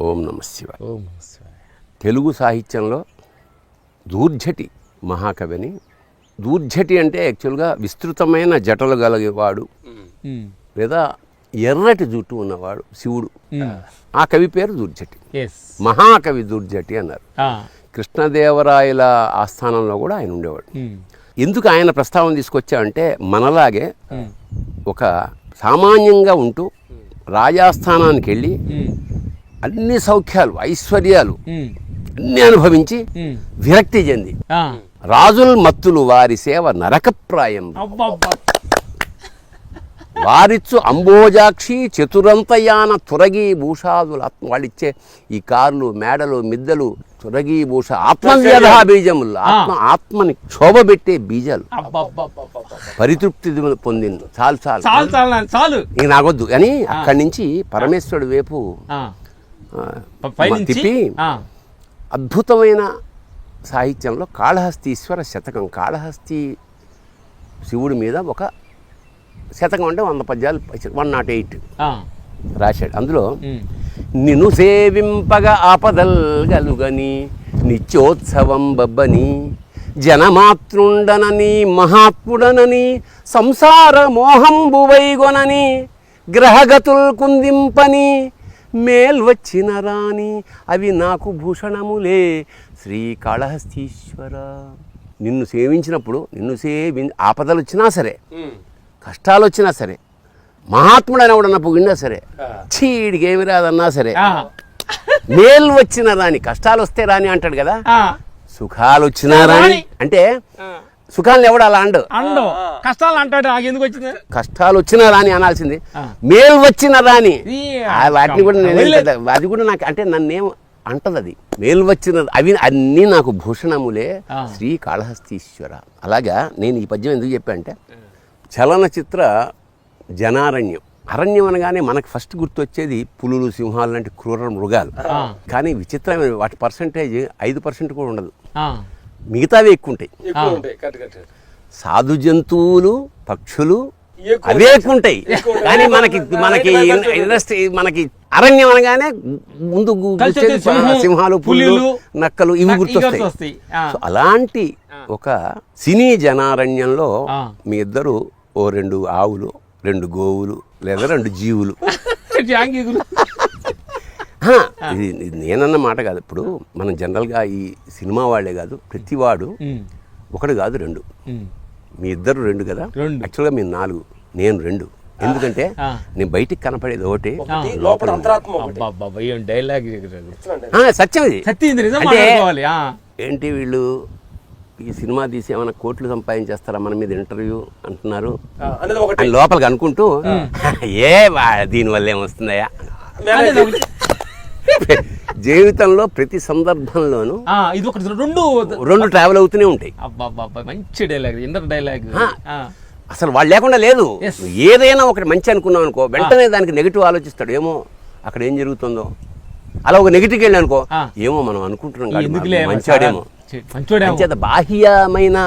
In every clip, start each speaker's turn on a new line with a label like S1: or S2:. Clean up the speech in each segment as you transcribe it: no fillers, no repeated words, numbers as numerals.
S1: ఓం నమః శివాయ. తెలుగు సాహిత్యంలో దూర్జటి మహాకవిని. దూర్జటి అంటే యాక్చువల్గా విస్తృతమైన జటలు కలిగేవాడు లేదా ఎర్రటి జుట్టు ఉన్నవాడు శివుడు. ఆ కవి పేరు దూర్జటి, మహాకవి దూర్జటి అన్నారు. కృష్ణదేవరాయల ఆస్థానంలో కూడా ఆయన ఉండేవాడు. ఎందుకు ఆయన ప్రస్తావన తీసుకొచ్చామంటే మనలాగే ఒక సామాన్యంగా ఉంటూ రాజాస్థానానికి వెళ్ళి అన్ని సౌఖ్యాలు ఐశ్వర్యాలు అన్ని అనుభవించి విరక్తి చెంది రాజుల్ మత్తులు వారి సేవ నరకప్రాయం వారిచ్చు అంబోజాక్షి చతురంతయాన తురగి భూషాదులు వాళ్ళిచ్చే ఈ కార్లు మేడలు మిద్దలు తురగి భూష ఆత్మవ్యధా బీజములు ఆత్మని క్షోభబెట్టే బీజాలు పరితృప్తి పొందింది. చాలు చాలు చాలు ఇంక నాకొద్దు అని అక్కడి నుంచి పరమేశ్వరుడు వైపు తిప్పి అద్భుతమైన సాహిత్యంలో కాళహస్తీశ్వర శతకం, కాళహస్తి శివుడి మీద ఒక శతకం అంటే 100 పద్యాలు 108 రాశాడు. అందులో నిన్ను సేవింపగా ఆపదల్ గలుగని నిత్యోత్సవం బబ్బని జనమాతృండనని మహాత్ముడనని సంసార మోహంబువైగొనని గ్రహగతుల్ కుందింపని మేల్వచ్చిన రాని అవి నాకు భూషణములే శ్రీకాళహస్తీశ్వర. నిన్ను సేవించినప్పుడు ఆపదలు వచ్చినా సరే కష్టాలు వచ్చినా సరే మహాత్ముడైన కూడా పొగిడినా సరే చీడికి ఏమి రాదన్నా సరే మేలు వచ్చిన రాని, కష్టాలు వస్తే రాని అంటాడు కదా, సుఖాలు వచ్చినా రాని అంటే సుఖాలను ఎవడు అలా అండు
S2: కష్టాలు అంటాడు. ఎందుకు వచ్చింది
S1: కష్టాలు వచ్చినా రాని అనాల్సింది మేలు వచ్చిన రాని. వాటిని కూడా అది కూడా నాకు అంటే నన్నేం అంటది, అది మేలు వచ్చిన అవి అన్నీ నాకు భూషణములే శ్రీకాళహస్తీశ్వర. అలాగా నేను ఈ పద్యం ఎందుకు చెప్పా అంటే చలనచిత్ర జనారణ్యం. అరణ్యం అనగానే మనకు ఫస్ట్ గుర్తొచ్చేది పులులు సింహాలు లాంటి క్రూర మృగాలు. కానీ విచిత్రమైన వాటి పర్సంటేజ్ 5% కూడా ఉండదు, మిగతావి ఎక్కువ ఉంటాయి. సాధు జంతువులు పక్షులు అవే ఎక్కువ ఉంటాయి. కానీ మనకి ఇండస్ట్రీ మనకి అరణ్యం అనగానే ముందు సింహాలు పులులు నక్కలు ఇవి గుర్తొస్తాయి. అలాంటి ఒక సినీ జనారణ్యంలో మీ ఇద్దరు 2 ఆవులు 2 గోవులు లేదా 2 జీవులు. ఇది నేనన్న మాట కాదు. ఇప్పుడు మనం జనరల్గా ఈ సినిమా వాళ్ళే కాదు, ప్రతివాడు ఒకడు కాదు 2. మీ ఇద్దరు 2 కదా, యాక్చువల్గా మీరు 4, నేను 2. ఎందుకంటే నేను బయటికి కనపడేది ఒకటి, లోపల సత్యం ఇది. అంటే ఏంటి వీళ్ళు ఈ సినిమా తీసి ఏమైనా కోట్లు సంపాదించేస్తారా మన మీద ఇంటర్వ్యూ అంటున్నారు లోపలికి అనుకుంటూ దీనివల్ల ఏమొస్తుందయ్యా. జీవితంలో ప్రతి సందర్భంలోనూ
S2: ఇది ఒక
S1: 2 ట్రావెల్ అవుతూనే ఉంటాయి.
S2: మంచి డైలాగ్, ఇంటర్ డైలాగ్.
S1: అసలు వాళ్ళు లేకుండా లేదు. ఏదైనా ఒకటి మంచి అనుకున్నాం అనుకో, వెంటనే దానికి నెగిటివ్ ఆలోచిస్తాడు. ఏమో అక్కడ ఏం జరుగుతుందో, అలా ఒక నెగిటివ్కి వెళ్ళి అనుకో, ఏమో మనం అనుకుంటున్నాం మంచాడేమో. అంచేత బాహ్యమైన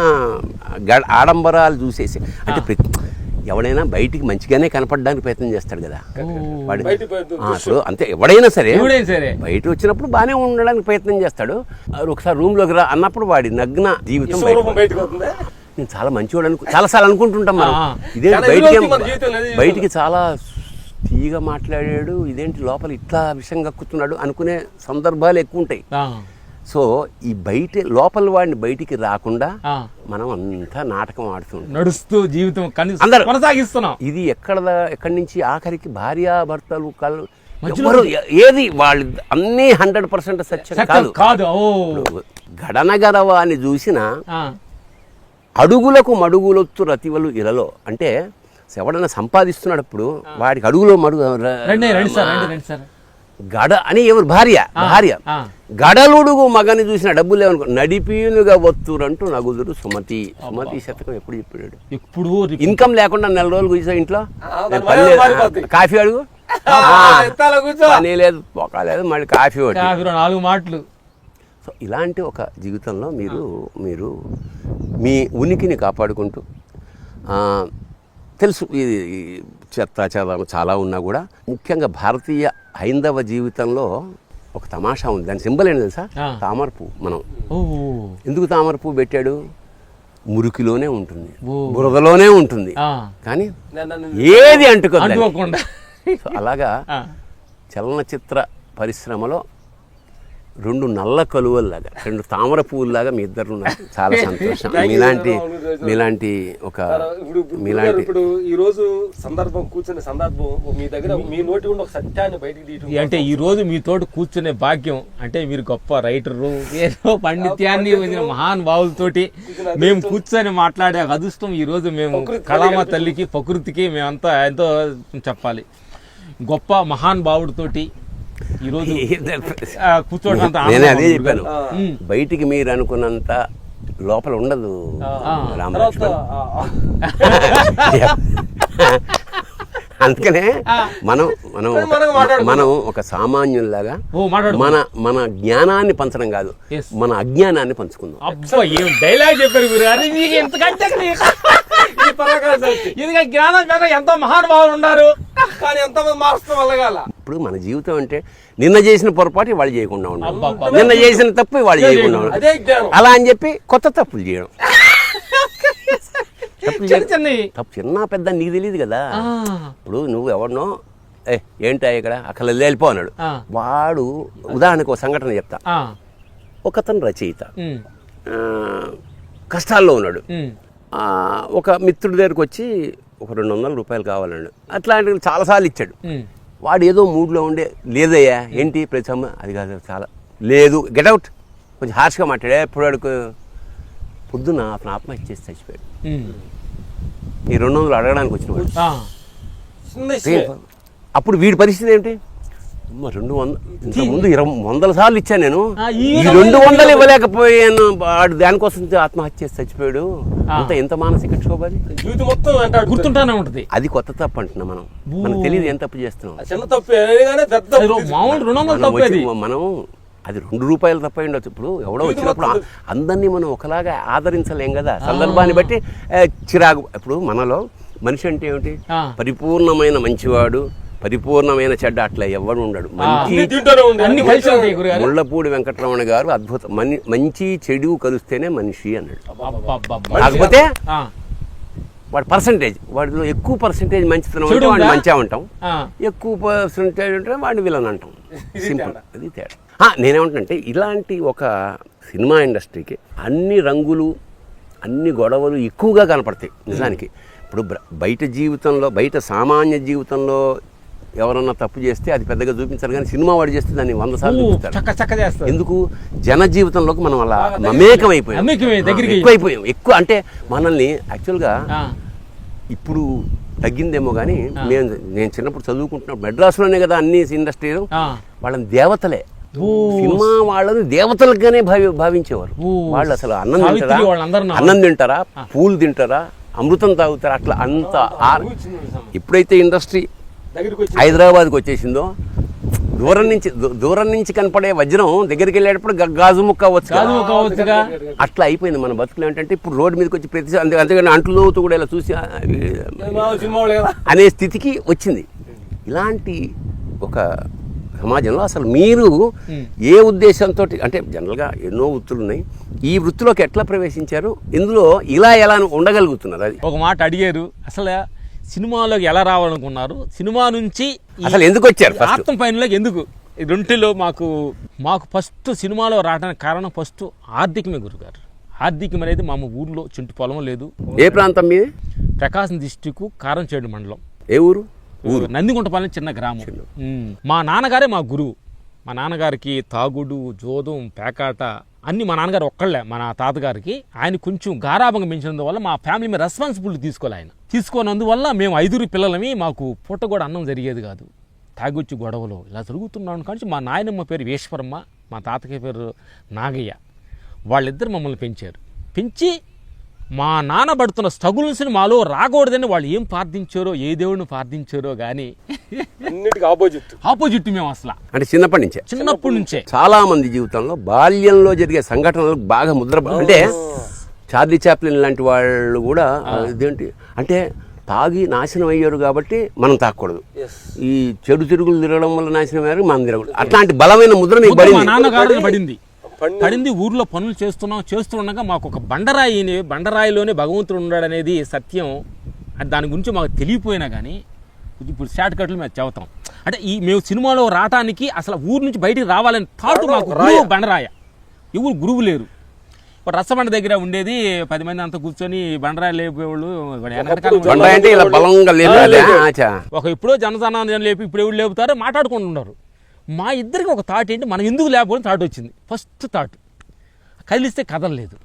S1: ఆడంబరాలు చూసేసి అంటే ఎవడైనా బయటికి మంచిగానే కనపడడానికి ప్రయత్నం చేస్తాడు కదా వాడు. అప్పుడు అంతే, ఎవడైనా సరే బయట వచ్చినప్పుడు బాగానే ఉండడానికి ప్రయత్నం చేస్తాడు. ఒకసారి రూమ్లోకి రా అన్నప్పుడు వాడి నగ్న జీవితం నేను చాలా మంచివాడు చాలాసార్లు అనుకుంటుంటాం మనం. ఇదేంటి బయటికి చాలా తీగా మాట్లాడాడు, ఇదేంటి లోపల ఇట్లా విషయం కక్కుతున్నాడు అనుకునే సందర్భాలు ఎక్కువ ఉంటాయి. సో ఈ లోపల వాడిని బయటికి రాకుండా మనం అంతా నాటకం ఆడుతున్నాం,
S2: నడుస్తూ జీవితం కొనసాగిస్తున్నాం.
S1: ఇది ఎక్కడి నుంచి ఆఖరికి భార్యాభర్తలు ఏది వాళ్ళు అన్నీ 100% సత్యం కాదు. గడనగరవ అని చూసిన అడుగులకు మడుగులొత్తు రతివలు ఇలలో. అంటే ఎవడన్నా సంపాదిస్తున్నాడప్పుడు వాడికి అడుగులో మడుగు గడ అని ఎవరు భార్య గడలుడుగు మగని చూసిన డబ్బులు లేవనుకో నడిపీనుగా వత్తురంటూ నగుదురు సుమతి. సుమతి శతకం ఎప్పుడు చెప్పాడు? ఇప్పుడు ఇన్కమ్ లేకుండా 4 రోజులు కూర్చో ఇంట్లో, కాఫీ అడుగు, పని లేదు పొక్క లేదు, మళ్ళీ కాఫీ
S2: 4 మాటలు.
S1: సో ఇలాంటి ఒక జీవితంలో మీరు మీ ఉనికిని కాపాడుకుంటూ తెలుసు ఇది చెత్త చెదారం చాలా ఉన్నా కూడా ముఖ్యంగా భారతీయ హైందవ జీవితంలో ఒక తమాషా ఉంది. దాని సింబల్ ఏంటి తెలుసా? తామర పువ్వు. మనం ఎందుకు తామర పువ్వు పెట్టాడు? మురికిలోనే ఉంటుంది, బురదలోనే ఉంటుంది, కానీ ఏది అంటుకోకుండా. అలాగా చలనచిత్ర పరిశ్రమలో రెండు నల్ల కలువల్లాగా, రెండు తామర పువ్వుల్లాగా మీ ఇద్దరు ఉన్నారు. చాలా సంతోషం. మీలాంటి ఒక మీలాంటి
S3: ఇప్పుడు ఈ రోజు సందర్భం కూర్చునే సందర్భం మీ దగ్గర మీ నోటి ఉండి ఒక సత్యాన్ని బయటికి తీయటం
S2: అంటే ఈ రోజు మీతోటి కూర్చునే భాగ్యం అంటే మీరు గొప్ప రైటరు, ఏదో పండిత్యాన్ని మహానుభావులతోటి మేము కూర్చొని మాట్లాడే అదృష్టం ఈ రోజు మేము కళామ తల్లికి ప్రకృతికి మేమంతా ఎంతో చెప్పాలి. గొప్ప మహానుభావుడితోటి ఈరోజు కూర్చోవడం.
S1: నేనే అదే చెప్పాను, బయటికి మీరు అనుకున్నంత లోపల ఉండదు రామలక్ష్మణ్. అందుకనే మనం మనం మనం ఒక సామాన్యుల్లాగా మన జ్ఞానాన్ని పంచడం కాదు, మన అజ్ఞానాన్ని పంచుకుందాం.
S2: అబ్బా ఏం డైలాగ్ చెప్పారు గురు. అది మీకు ఎంతకంటే జ్ఞానం కదా, ఎంతో మహానుభావులు ఉన్నారు
S3: కానీ ఎంతమంది మార్చడం వల్ల.
S1: ఇప్పుడు మన జీవితం అంటే నిన్న చేసిన పొరపాటు వాళ్ళు చేయకుండా ఉండడం, నిన్న చేసిన తప్పు వాళ్ళు చేయకుండా ఉండడం, అలా అని చెప్పి కొత్త తప్పులు చేయడం. తప్పు చిన్న పెద్ద నీకు తెలియదు కదా. ఇప్పుడు నువ్వు ఎవరినో ఏంటా ఇక్కడ అక్కడ వెళ్ళిపో అన్నాడు, వాడు ఉదాహరణకు ఒక సంఘటన చెప్తా. ఒకతను రచయిత, కష్టాల్లో ఉన్నాడు. ఒక మిత్రుడి దగ్గరకు వచ్చి ఒక 200 రూపాయలు కావాలన్నాడు. అట్లాంటివి చాలాసార్లు ఇచ్చాడు. వాడు ఏదో మూడ్లో ఉండే, లేదయ్యా ఏంటి ప్రతిసమ్మ అది కాదు, చాలా లేదు, గెట్అవుట్, కొంచెం హార్ష్గా మాట్లాడే. ఇప్పుడు వాడికి పొద్దున్న అతను ఆత్మహత్య చేసి చచ్చిపోయాడు. ఈ 200 అడగడానికి వచ్చిన వాడు. అప్పుడు వీడి పరిస్థితి ఏంటి? 200 ఇంతకుముందు 100 సార్లు ఇచ్చాను నేను, ఈ 200 ఇవ్వలేకపోయాను, వాడు దానికోసం ఆత్మహత్య చేసి చచ్చిపోయాడు. ఎంత మానసిక క్షోభ అది,
S2: గుర్తుంటానే ఉంటుంది.
S1: అది కొత్త తప్పు అంటున్నా మనం. మనకు తెలియదు ఏం తప్పు చేస్తున్నాం. మనం అది 2 రూపాయలు తప్ప ఉండొచ్చు. ఇప్పుడు ఎవడో వచ్చినప్పుడు అందరినీ మనం ఒకలాగా ఆదరించలేం కదా, సందర్భాన్ని బట్టి చిరాకు. ఇప్పుడు మనలో మనిషి అంటే ఏమిటి? పరిపూర్ణమైన మంచివాడు, పరిపూర్ణమైన చెడ్డ అట్లా ఎవడు ఉండడు. ముళ్ళపూడి వెంకటరమణ గారు అద్భుతం, మంచి చెడు కలిస్తేనే మనిషి అన్నాడు. కాకపోతే వాడు పర్సంటేజ్, వాడిలో ఎక్కువ పర్సంటేజ్ మంచితనం అంటే వాడిని మంచిగా ఉంటాం, ఎక్కువ పర్సంటేజ్ ఉంటే వాడిని విలన్ అంటాం. సింపుల్, అది తేడా. నేనేమంటానంటే ఇలాంటి ఒక సినిమా ఇండస్ట్రీకి అన్ని రంగులు, అన్ని గొడవలు ఎక్కువగా కనపడతాయి నిజానికి. ఇప్పుడు బయట జీవితంలో, బయట సామాన్య జీవితంలో ఎవరన్నా తప్పు చేస్తే అది పెద్దగా చూపించారు, కానీ సినిమా వాడు చేస్తే దాన్ని 100 సార్లు చూపిస్తారు. ఎందుకు? జన జీవితంలోకి మనం అలా మమేకమైపోయాం, ఎక్కువైపోయాం. ఎక్కువ అంటే మనల్ని యాక్చువల్గా ఇప్పుడు తగ్గిందేమో కానీ నేను చిన్నప్పుడు చదువుకుంటున్నప్పుడు మెడ్రాస్లోనే కదా అన్ని ఇండస్ట్రీలు, వాళ్ళని దేవతలే, సినిమా వాళ్ళని దేవతలుగానే భావించేవారు. వాళ్ళు అసలు అన్నం తింటారా, పూలు తింటారా, అమృతం తాగుతారా, అట్లా అంత. ఎప్పుడైతే ఇండస్ట్రీ హైదరాబాద్కి వచ్చేసిందో దూరం నుంచి కనపడే వజ్రం దగ్గరికి వెళ్ళేటప్పుడు గాజు ముక్క అవ్వచ్చు, అట్లా అయిపోయింది మన బతుకులు. ఏంటంటే ఇప్పుడు రోడ్డు మీదకి వచ్చి ప్రతి అంతేగాని అంట్లు లోతు కూడా ఇలా చూసి అనే స్థితికి వచ్చింది. ఇలాంటి ఒక సమాజంలో అసలు మీరు ఏ ఉద్దేశంతో, అంటే జనరల్గా ఎన్నో వృత్తులు ఉన్నాయి, ఈ వృత్తిలోకి ఎట్లా ప్రవేశించారు, ఇందులో ఇలా ఎలా ఉండగలుగుతున్నారు? అది
S2: ఒక మాట అడిగారు, అసలు సినిమాలోకి ఎలా రావాలనుకున్నారు, సినిమా నుంచి
S1: అసలు ఎందుకు వచ్చారు,
S2: ఆత్మ పైనలోకి ఎందుకు? రెంటిలో మాకు ఫస్ట్ సినిమాలో రావడానికి కారణం ఫస్ట్ ఆర్థికమే గురుగారు. ఆర్థికం అనేది మా ఊర్లో చింటు పొలం లేదు.
S1: ఏ ప్రాంతం మీది?
S2: ప్రకాశం డిస్టిక్ కారంచేడు మండలం.
S1: ఏ ఊరు?
S2: నందిగుంటపాలెం చిన్న గ్రామం. మా నాన్నగారే మా గురువు. మా నాన్నగారికి తాగుడు, జోదం, పేకాట అన్ని మా నాన్నగారు ఒక్కళ్ళే. మా తాతగారికి ఆయన కొంచెం గారాభంగా పెంచినందువల్ల మా ఫ్యామిలీ మీద రెస్పాన్సిబిలిటీ తీసుకోవాలి. ఆయన తీసుకోనందువల్ల మేము 5 పిల్లలమి, మాకు పూట కూడా అన్నం జరిగేది కాదు. తాగొచ్చి గొడవలు ఇలా జరుగుతున్నాను. కానీ మా నాయనమ్మ పేరు ఈశ్వరమ్మ, మా తాతకి పేరు నాగయ్య, వాళ్ళిద్దరు మమ్మల్ని పెంచారు. పెంచి మా నాన్న పడుతున్న స్ట్రగుల్స్ని మాలో రాకూడదని వాళ్ళు ఏం ప్రార్థించారో, ఏ దేవుడిని ప్రార్థించారో కానీ ఆపోజిట్ మేము అసలు. అంటే చిన్నప్పటి నుంచే
S1: చాలా మంది జీవితంలో బాల్యంలో జరిగే సంఘటనలు బాగా ముద్ర. అంటే చార్లీ చాప్లిన్ లాంటి వాళ్ళు కూడా ఇదేంటి అంటే తాగి నాశనం అయ్యారు కాబట్టి మనం తాగకూడదు. ఈ చెడు తిరుగులు తిరగడం వల్ల నాశనం అయ్యారు, మనం తిరగకూడదు. అట్లాంటి బలమైన ముద్ర మీకు
S2: మా
S1: పడింది.
S2: నాన్నగారు పడింది. ఊర్లో పనులు చేస్తుండగా మాకు ఒక బండరాయిలోనే భగవంతుడు ఉన్నాడు అనేది సత్యం. అది దాని గురించి మాకు తెలియపోయినా కానీ ఇప్పుడు షార్ట్ కట్లు మేము చెబుతాం. అంటే మేము సినిమాలో రావటానికి అసలు ఊరు నుంచి బయటికి రావాలని థాట్ మాకు గురువు బండరాయ. ఎవరు గురువు లేరు. రచ్చబండ దగ్గర ఉండేది 10 మంది అంతా కూర్చొని బండరాయి లేపేవాళ్ళు. ఒక ఎప్పుడో జనసామాన్యం లేపి ఇప్పుడు ఎవరు లేపుతారో మాట్లాడుకుంటున్నారు. మా ఇద్దరికి ఒక థాట్ ఏంటి, మనం ఎందుకు లేకపోతే థాట్ వచ్చింది. ఫస్ట్ థాట్ కదిలిస్తే కదలలేదు,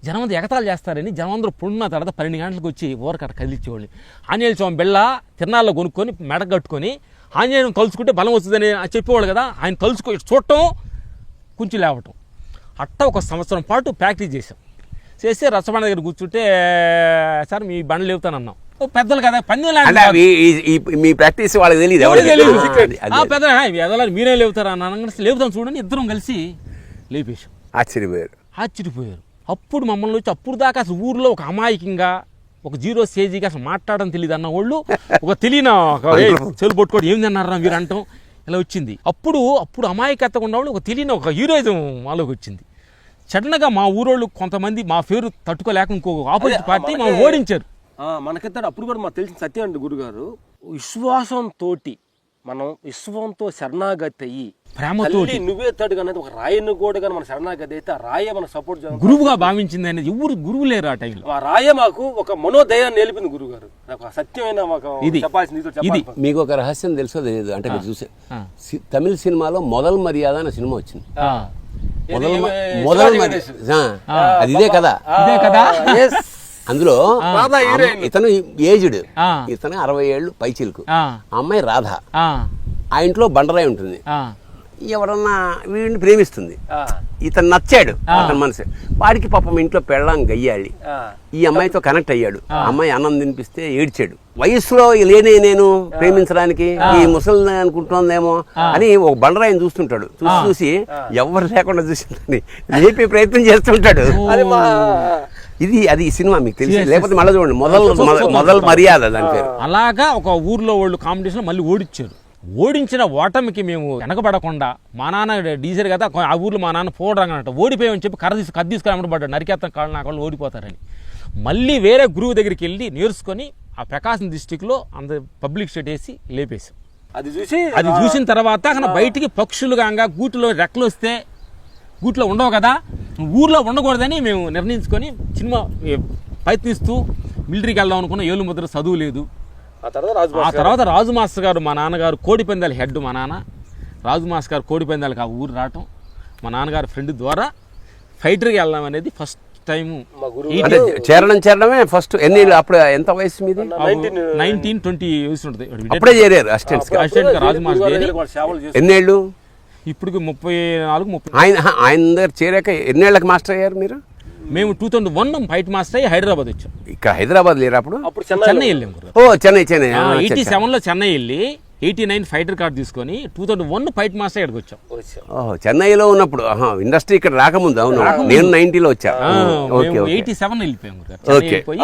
S2: జనం అంతా ఎగతాలు చేస్తారని జనం అందరూ పుడిన తర్వాత 12 గంటలకు వచ్చి ఊరకట్ట కదిలించేవాళ్ళు. ఆంజనేయ స్వామి బెల్ల తిరణాల్లో కొనుక్కొని మెడ కట్టుకొని ఆంజనేయం తలుచుకుంటే బలం వస్తుందని చెప్పేవాళ్ళు కదా. ఆయన చూడటం కొంచెం లేవటం అట్ట ఒక సంవత్సరం పాటు ప్రాక్టీస్ చేస్తే రచ్చబండ దగ్గర కూర్చుంటే సార్ మీ బండ్లు లేపుతానన్నాం. పెద్దలు కదా
S1: మీ ప్రాక్టీస్ వాళ్ళకి తెలియదు.
S2: పెద్దలు మీరే లేపుతారా అన్న, లేపుతాం చూడండి. ఇద్దరం కలిసి లేపేశాం. ఆశ్చర్యపోయారు. అప్పుడు మమ్మల్ని వచ్చి అప్పుడు దాకా అసలు ఊర్లో ఒక అమాయకంగా ఒక 0 స్టేజీకి అసలు మాట్లాడడం తెలియదు అన్న వాళ్ళు ఒక తెలియని చెలు పట్టుకోవడం ఏం తిన్నారా మీరు అంటాం ఇలా వచ్చింది. అప్పుడు అమాయకత్వం ఉన్నవాళ్ళు ఒక తెలియని ఒక హీరోయిజం మాలోకి వచ్చింది. సడన్గా మా ఊరోళ్ళు కొంతమంది మా పేరు తట్టుకోలేక ఇంకో ఆపోజిట్ పార్టీ మా ఓడించారు.
S3: మనకైతే అప్పుడు కూడా మాకు తెలిసిన సత్యం అండి గురుగారు, విశ్వాసంతో మనం విశ్వంతో శరణాగతి అయ్యి
S2: ప్రేమతో
S3: నువ్వే తడుగు అనేది ఒక రాయిని కూడా కానీ మన శరణాగతి అయితే ఆ రాయే మన సపోర్ట్
S2: గురువుగా భావించింది అనేది ఎవరు గురువు లేరు ఆ టైంలో.
S3: ఆ రాయే మాకు ఒక మనోదయాన్ని నేర్పింది గురుగారు. నాకు సత్యమైన మాకు
S1: ఇది మీకు ఒక రహస్యం తెలుసో తెలియదు అంటే మీరు చూసే తమిళ సినిమాలో మొదల్ మర్యాద అనే సినిమా వచ్చింది. అది ఇదే కదా. అందులో ఇతను ఏజ్డ్, ఇతను 60 ఏళ్ళు పైచిలుకు, అమ్మాయి రాధ. ఆ ఇంట్లో బండరాయి ఉంటుంది. ఎవరన్నా వీడిని ప్రేమిస్తుంది. ఇతను నచ్చాడు అతని మనసు. వాడికి పాపం ఇంట్లో పెళ్ళాం గయ్యాలి. ఈ అమ్మాయితో కనెక్ట్ అయ్యాడు. అమ్మాయి అన్నం తినిపిస్తే ఏడ్చాడు. వయస్సులో లేనే నేను ప్రేమించడానికి ఈ ముసలి అనుకుంటోందేమో అని ఒక బండరాయిని చూస్తుంటాడు. చూసి ఎవరు లేకుండా చూసిందని లేపే ప్రయత్నం చేస్తుంటాడు. అది సినిమా మీకు తెలిసి లేకపోతే మళ్ళీ చూడండి, మొదల్ మర్యాద దాని పేరు.
S2: అలాగా ఒక ఊర్లో వాళ్ళు కాంపిటీషన్ మళ్ళీ ఓడించారు. ఓడించిన ఓటమికి మేము వెనకబడకుండా మా నాన్న డీజర్ కదా ఆ ఊర్లో మా నాన్న పోవడం ఓడిపోయామని చెప్పి కథ తీసుకొని అమ్మబడ్డాడు. నరికేత్తం కాళ్ళు నా వాళ్ళు ఓడిపోతారని మళ్ళీ వేరే గురువు దగ్గరికి వెళ్ళి నేర్చుకొని ఆ ప్రకాశం డిస్టిక్లో అంత పబ్లిక్ స్టేట్ వేసి లేపేసాం. అది చూసిన తర్వాత బయటికి పక్షులుగా గూటిలో రెక్కలు వస్తే గూట్లో ఉండవు కదా, ఊర్లో ఉండకూడదని మేము నిర్ణయించుకొని సినిమా ప్రయత్నిస్తూ మిలిటరీకి వెళ్దాం అనుకున్న. ఏలు ముద్ర చదువు లేదు. ఆ తర్వాత రాజు మాస్టర్ గారు మా నాన్నగారు కోడిపందాల హెడ్. మా నాన్న రాజు మాస్టర్ గారు కోడిపందాలకు ఆ ఊరు రావటం మా నాన్నగారి ఫ్రెండ్ ద్వారా ఫైటర్కి వెళ్ళడం అనేది ఫస్ట్ టైం.
S1: చేరడమే ఫస్ట్. అప్పుడు ఎంత వయసు మీది?
S2: 19-20 వయసు ఉంటుంది.
S1: అప్పుడే చేరారు అసిస్టెంట్
S2: రాజు మాస్టర్.
S1: ఎన్నేళ్ళు?
S2: ఇప్పుడు 34-30.
S1: ఆయన దగ్గర చేరాక ఎన్నేళ్ళకి మాస్టర్ అయ్యారు మీరు?
S2: మేము 2001 ఫైట్ మాస్టర్ అయ్యి హైదరాబాద్ వచ్చాం.
S1: ఇక్కడ హైదరాబాద్ లేరు అప్పుడు?
S2: చెన్నై వెళ్ళాం.
S1: చెన్నై
S2: 87లో చెన్నై వెళ్ళి 89 ఫైటర్ కార్డు తీసుకొని 2001 ఫైట్ మాస్టర్ ఇక్కడికి వచ్చాం.
S1: చెన్నైలో ఉన్నప్పుడు ఇండస్ట్రీ ఇక్కడ రాకముందు. అవును, నేను 90లో వచ్చా.
S2: 87 వెళ్ళిపోయాం.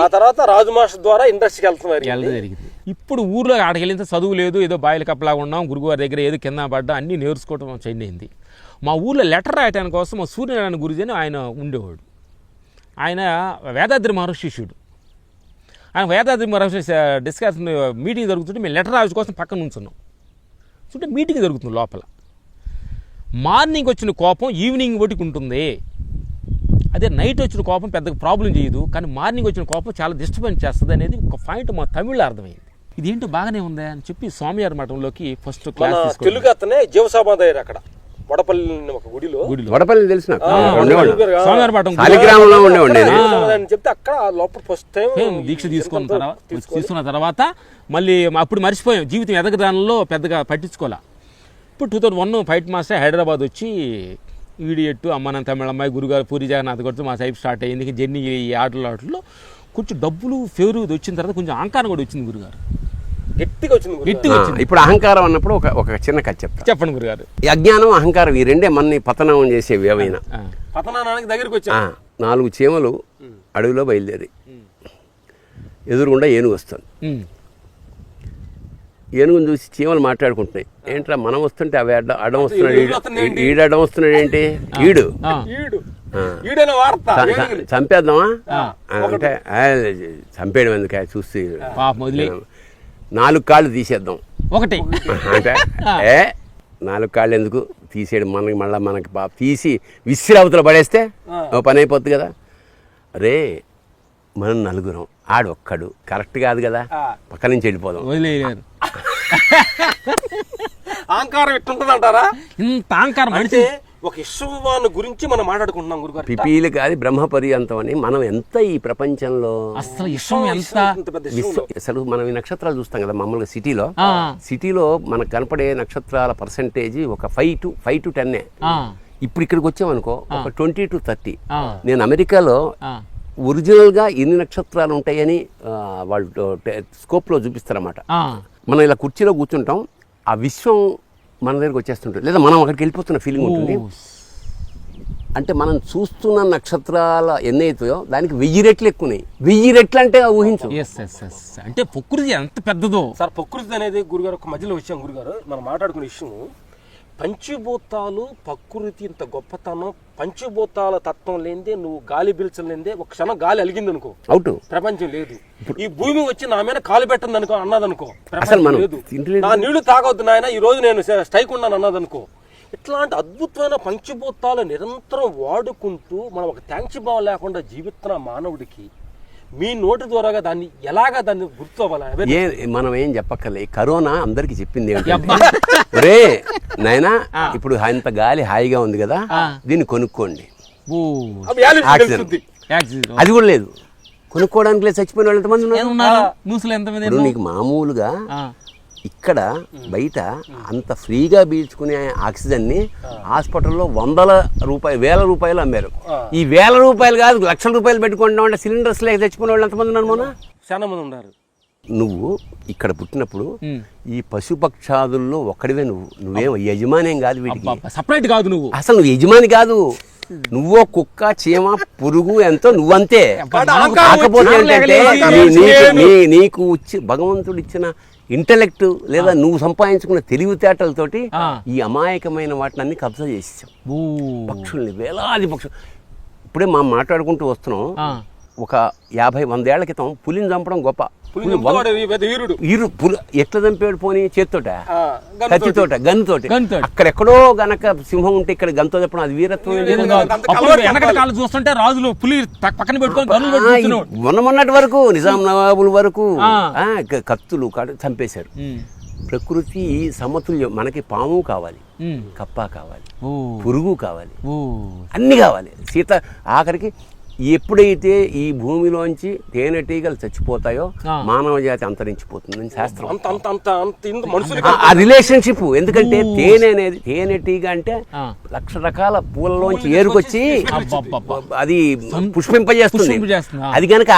S3: ఆ తర్వాత రాజు మాస్టర్ ద్వారా ఇండస్ట్రీకి వెళ్ళడం
S2: జరిగింది. ఇప్పుడు ఊర్లో ఆడికి వెళ్ళిన చదువు లేదు, ఏదో బాయిల కప్పలాగా ఉన్నాం. గురుగారి దగ్గర ఏదో కింద పడ్డా అన్ని నేర్చుకోవడం చెందింది. మా ఊర్లో లెటర్ రాయటానికి కోసం మా సూర్యనారాయణ గురుజీ అని ఆయన ఉండేవాడు. ఆయన వేదాద్రి మహర్షి శిష్యుడు. ఆయన వేదాద్రి మహర్షి డిస్కషన్ మీటింగ్ జరుగుతుంటే మేము లెటర్ రాయడం కోసం పక్కన ఉంచున్నాం. చూస్తే మీటింగ్ జరుగుతుంది లోపల. మార్నింగ్ వచ్చిన కోపం ఈవినింగ్ ఒకటికి ఉంటుంది. అదే నైట్ వచ్చిన కోపం పెద్దగా ప్రాబ్లం చేయదు, కానీ మార్నింగ్ వచ్చిన కోపం చాలా డిస్టర్బెన్స్ చేస్తుంది అనేది ఒక పాయింట్ మా తమిళ్లో అర్థమైంది. ఇదేంటో బాగానే ఉందా అని చెప్పి స్వామివారి మఠంలోకి ఫస్ట్ క్లాస్
S3: తెలుగు అతనే జీవసమాధయ్యారు అక్కడ వడపల్లి ఒక గుడిలో.
S1: వడపల్లి తెలిసిన
S2: స్వామివారి మఠం
S3: చెప్తే అక్కడ లోపల ఫస్ట్ టైం
S2: దీక్ష తీసుకున్న తర్వాత మళ్ళీ అప్పుడు మర్చిపోయాం. జీవితం ఎదగదానంలో పెద్దగా పట్టించుకోలే. ఇప్పుడు 2001 ఫైట్ మాస్టర్ హైదరాబాద్ వచ్చి ఈడియట్టు అమ్మ తమిళమ్మాయి గురుగారు పూరి జగన్నాథ్ కొడుతూ మా సైపు స్టార్ట్ అయ్యింది. జర్నీ ఈ ఆటల్లో కొంచెం డబ్బులు ఫేరు వచ్చిన తర్వాత కొంచెం అహంకారం కూడా వచ్చింది గురుగారు.
S3: గట్టిగా వచ్చింది.
S1: ఇప్పుడు అహంకారం అన్నప్పుడు ఒక చిన్న కథ
S2: చెప్పండి గురుగారు.
S1: ఈ అజ్ఞానం అహంకారం ఈ రెండే మన్ని పతనం చేసేవి. ఏమైనా
S3: పతనానికి దగ్గరికి వచ్చా
S1: 4 చీమలు అడవిలో బయలుదేరి ఎదురుగుండా ఏనుగు వస్తుంది. ఏనుగుని చూసి చీమలు మాట్లాడుకుంటున్నాయి, ఏంట్రా మనం వస్తుంటే అవి అడ్డం వస్తున్నాడు, ఈడు అడ్డం వస్తున్నాడు ఏంటి, ఈడు చంపేద్దామా అంటే చంపేయడం ఎందుకు చూసి 4 కాళ్ళు తీసేద్దాం
S2: ఒకటి
S1: అంటే 4 కాళ్ళు ఎందుకు తీసేయడం, మనకి తీసి విసిరి అవతల పడేస్తే ఓ పని అయిపోద్ది కదా. రే మనం 4 ఆడు ఒక్కడు కరెక్ట్ కాదు కదా, పక్క నుంచి వెళ్ళిపోదాం.
S3: అహంకారం ఎట్టుంటదంటారా?
S2: ఇంత అహంకారం
S3: అంటే ఒక విశ్వవాన్ని గురించి మనం మాట్లాడుకుంటున్నాం గురుగారు.
S1: పిపీలు కాదు బ్రహ్మపర్యంతం అని మనం ఎంత ఈ ప్రపంచంలో
S2: అసలు విశ్వం ఎంత
S1: అసలు మనం ఈ నక్షత్రాలు చూస్తాం కదా మామూలుగా సిటీలో మనకు కనపడే నక్షత్రాల పర్సెంటేజ్ ఒక 5 to 10. ఇప్పుడు ఇక్కడికి వచ్చామనుకో ఒక 20 to 30. నేను అమెరికాలో ఒరిజినల్గా ఎన్ని నక్షత్రాలు ఉంటాయని వాళ్ళు స్కోప్లో చూపిస్తారన్నమాట. మనం ఇలా కుర్చీలో కూర్చుంటాం, ఆ విశ్వం మన దగ్గరకు వచ్చేస్తుంటుంది, లేదా మనం అక్కడికి వెళ్ళిపోతున్న ఫీలింగ్ ఉంటుంది. అంటే మనం చూస్తున్న నక్షత్రాల ఎన్నైతాయో దానికి 1000 రెట్లు ఎక్కువన్నాయి. 1000 రెట్లు అంటే ఊహించు.
S2: అంటే ప్రకృతి ఎంత పెద్దదో
S3: సార్. ప్రకృతి అనేది గురుగారు ఒక మధ్యలో వచ్చాం గురుగారు, మనం మాట్లాడుకునే విషయం పంచభూతాలు, ప్రకృతి ఇంత గొప్పతనం. పంచభూతాల తత్వం లేనిదే నువ్వు గాలి పీల్చలేనిదే ఒక క్షణం గాలి అలిగింది అనుకో అవుట్ ప్రపంచం లేదు. ఈ భూమి వచ్చి నా మీద కాలు పెట్టింది అనుకో అన్నదనుకో ప్రపంచం లేదు. నా నీళ్లు తాగొద్దు నాయన ఈ రోజు నేను స్ట్రైక్ ఉన్నాను అన్నదనుకో. ఇట్లాంటి అద్భుతమైన పంచభూతాలు నిరంతరం వాడుకుంటూ మనం ఒక థ్యాంక్స్ భావం లేకుండా జీవిస్తున్న మానవుడికి మీ నోటి ద్వారాగా దాన్ని గుర్తుకోవాలి.
S1: మనం ఏం చెప్పక్కర్లే, కరోనా అందరికి చెప్పింది రే నాయనా ఇప్పుడు ఇంత గాలి హాయిగా ఉంది కదా, దీన్ని కొనుక్కోండి. అది కూడా లేదు, కొనుక్కోవడానికి లేదు. చచ్చిపోయిన వాళ్ళు ఎంతమంది ఉన్నారు? నీకు మామూలుగా ఇక్కడ బయట అంత ఫ్రీగా పీల్చుకునే ఆక్సిజన్ ని హాస్పిటల్లో 100 రూపాయలు 1000 రూపాయలు అమ్మారు. ఈ 1000 రూపాయలు కాదు, లక్షల రూపాయలు పెట్టుకుంటాం అంటే సిలిండర్స్ లేక చచ్చిపోయిన వాళ్ళు ఎంతమంది ఉన్నారు? మొన్న
S3: చాలా మంది ఉన్నారు.
S1: నువ్వు ఇక్కడ పుట్టినప్పుడు ఈ పశుపక్షాదుల్లో ఒక్కడివే. నువ్వేం యజమానేం కాదు వీటికి,
S2: సపరేట్ కాదు. నువ్వు
S1: అసలు నువ్వు యజమాని కాదు. నువ్వో కుక్క చీమ పురుగు ఎంతో నువ్వంతే. కాకపోతే ఏంటంటే నీకు భగవంతుడు ఇచ్చిన ఇంటలెక్ట్ లేదా నువ్వు సంపాదించుకున్న తెలివితేటలతోటి ఈ అమాయకమైన వాటిని అన్ని కబ్జా చేసేసాం. పక్షుల్ని, వేలాది పక్షులు. ఇప్పుడే మనం మాట్లాడుకుంటూ వస్తున్నాం, ఒక 50-100 ఏళ్ల క్రితం పులిని చంపడం గొప్ప. ఎట్లా చంపాడు? పోనీ చేత్తోట, కత్తితోట, గన్నుతోటి. అక్కడెక్కడో గనక సింహం ఉంటే ఇక్కడ గన్తో చెప్పడం అది వీరత్వం.
S2: చూస్తుంటే రాజులు పులి పక్కన పెట్టుకొని
S1: మొన్నటి వరకు నిజాం నవాబుల వరకు కత్తులు చంపేశారు. ప్రకృతి సమతుల్యం. మనకి పాము కావాలి, కప్ప కావాలి, పురుగు కావాలి, అన్ని కావాలి. ఆఖరికి ఎప్పుడైతే ఈ భూమిలోంచి తేనెటీగలు చచ్చిపోతాయో మానవ జాతి అంతరించిపోతుందని శాస్త్రం. ఆ రిలేషన్షిప్. ఎందుకంటే తేనెటీగ అంటే 1,00,000 రకాల పూలలోంచి ఏరుకొచ్చి అది పుష్పింపజేస్తుంది. అది కనుక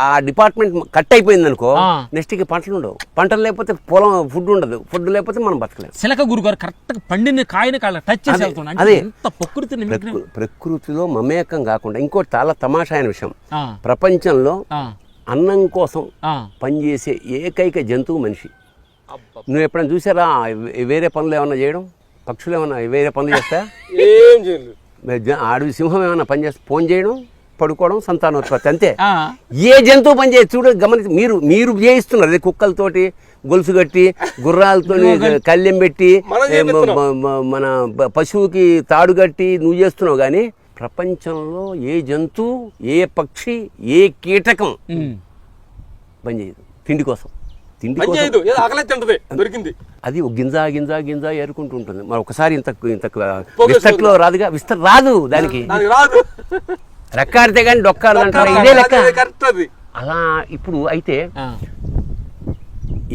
S1: ఆ డిపార్ట్మెంట్ కట్ అయిపోయింది అనుకో, నెక్స్ట్ కి పంటలు ఉండవు. పంటలు లేకపోతే పొలం ఫుడ్ ఉండదు, ఫుడ్ లేకపోతే మనం బతకలేము.
S2: శిలక గురుగారు కరెక్ట్ పండిన కాయని టచ్ చేసి
S1: అదే ప్రకృతిలో మమేకం కాకుండా. ఇంకోటి చాలా తమాషైన విషయం, ప్రపంచంలో అన్నం కోసం పనిచేసే ఏకైక జంతువు మనిషి. నువ్వు ఎప్పుడైనా చూసారా వేరే పనులు ఏమన్నా చేయడం? పక్షులు ఏమన్నా వేరే పనులు చేస్తా? అడవి సింహం ఏమన్నా పని చేస్తా? ఫోన్ చేయడం, పడుకోవడం, సంతానోత్పత్తి, అంతే. ఏ జంతువు పని చేసి చూడ గమనించి మీరు చేయిస్తున్నారు. అదే కుక్కలతోటి గొలుసు కట్టి, గుర్రాలతో కళ్యం పెట్టి, మన పశువుకి తాడు కట్టి నువ్వు చేస్తున్నావు. కానీ ప్రపంచంలో ఏ జంతువు, ఏ పక్షి, ఏ కీటకం పనిచేయదు తిండి కోసం. అది గింజ ఏరుకుంటూ ఉంటుంది. మరి ఒకసారి ఇంత విస్తట్లో రాదుగా, రాదు దానికి. రెక్కాడితే కానీ డొక్కాడు అంటారు, ఇదే లెక్క. అలా ఇప్పుడు అయితే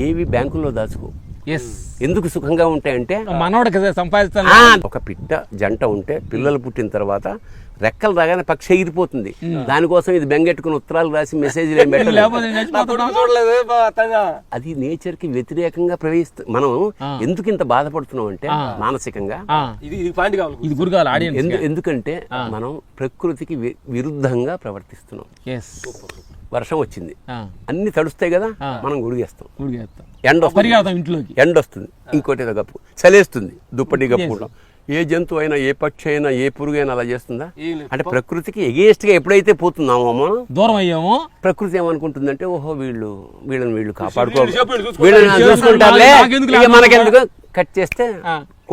S1: ఏవి బ్యాంకుల్లో దాచుకో. ఎందుకు సుఖంగా ఉంటాయంటే
S2: మనోడికి సంపాదిస్తాను.
S1: ఒక పిట్ట జంట ఉంటే పిల్లలు పుట్టిన తర్వాత రెక్కలు రాగానే పక్షి ఎగిరిపోతుంది. దానికోసం ఇది బెంగెట్టుకుని ఉత్తరాలు రాసి మెసేజ్లు ఏం పెట్టలేదు. అది నేచర్ కి వ్యతిరేకంగా ప్రవేశిస్తుంది. మనం ఎందుకు ఇంత బాధపడుతున్నాం అంటే మానసికంగా, ఎందుకంటే మనం ప్రకృతికి విరుద్ధంగా ప్రవర్తిస్తున్నాం. వర్షం వచ్చింది, అన్ని తడుస్తాయి కదా, మనం గుడిగేస్తాం, ఎండ
S2: పరిగెడతాం ఇంట్లోకి,
S1: ఎండ వస్తుంది, ఇంకోటి ఏదో కప్పు, చలేస్తుంది, దుప్పటి కప్పుకుంటాం. ఏ జంతువు అయినా, ఏ పక్షి అయినా, ఏ పురుగు అయినా అలా చేస్తుందా? అంటే ప్రకృతికి ఎగేస్ట్గా ఎప్పుడైతే పోతున్నామో మనం,
S2: దూరం అయ్యామో,
S1: ప్రకృతి ఏమనుకుంటుందంటే ఓహో వీళ్ళని కాపాడుకో, వీళ్ళని చూసుకుంటారులే, ఇక మనకెందుకు, కట్ చేస్తే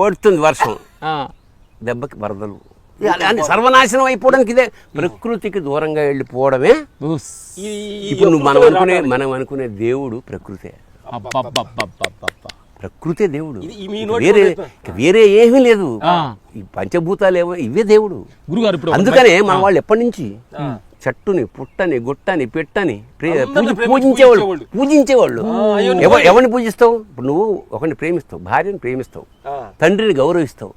S1: కొడుతుంది వర్షం, దెబ్బకి వరదలు, అంటే సర్వనాశనం అయిపోవడానికి ఇదే. ప్రకృతికి దూరంగా వెళ్ళిపోవడమే. ఇప్పుడు మనం అనుకునే దేవుడు ప్రకృతే, ప్రకృతే దేవుడు, వేరే ఏమీ లేదు. ఈ పంచభూతాలు ఏమో ఇవే దేవుడు.
S2: గురుగారు
S1: అందుకనే మన వాళ్ళు ఎప్పటి నుంచి చెట్టుని, పుట్టని, గుట్టని, పెట్టని పూజించేవాళ్ళు. ఎవరిని పూజిస్తావు? ఇప్పుడు నువ్వు ఒకరిని ప్రేమిస్తావు, భార్యని ప్రేమిస్తావు, తండ్రిని గౌరవిస్తావు,